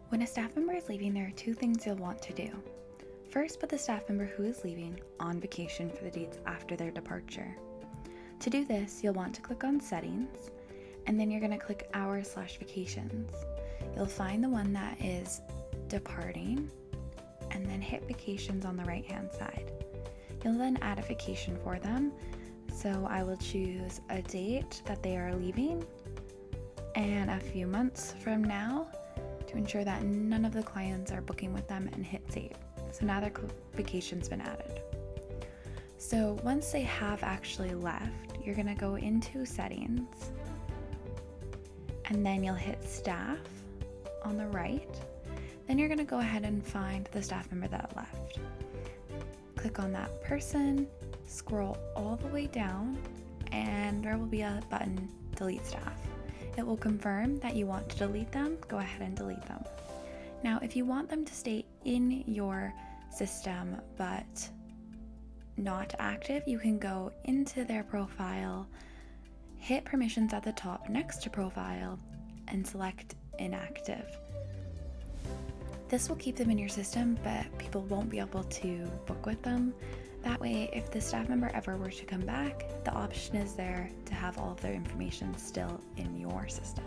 When a staff member is leaving, there are two things you'll want to do. First, put the staff member who is leaving on vacation for the dates after their departure. To do this, you'll want to click on Settings, and then you're going to click Hours/Vacations. You'll find the one that is departing, and then hit Vacations on the right-hand side. You'll then add a vacation for them, so I will choose a date that they are leaving and a few months from now to ensure that none of the clients are booking with them, and hit Save. So now their vacation's been added. So once they have actually left, you're going to go into Settings, and then you'll hit Staff on the right. Then you're going to go ahead and find the staff member that left. Click on that person, scroll all the way down, and there will be a button, Delete Staff. It will confirm that you want to delete them. Go ahead and delete them. Now, if you want them to stay in your system but not active, you can go into their profile, hit permissions at the top next to profile, and select inactive. This will keep them in your system, but people won't be able to book with them. That way, if the staff member ever were to come back, the option is there to have all of their information still in your system.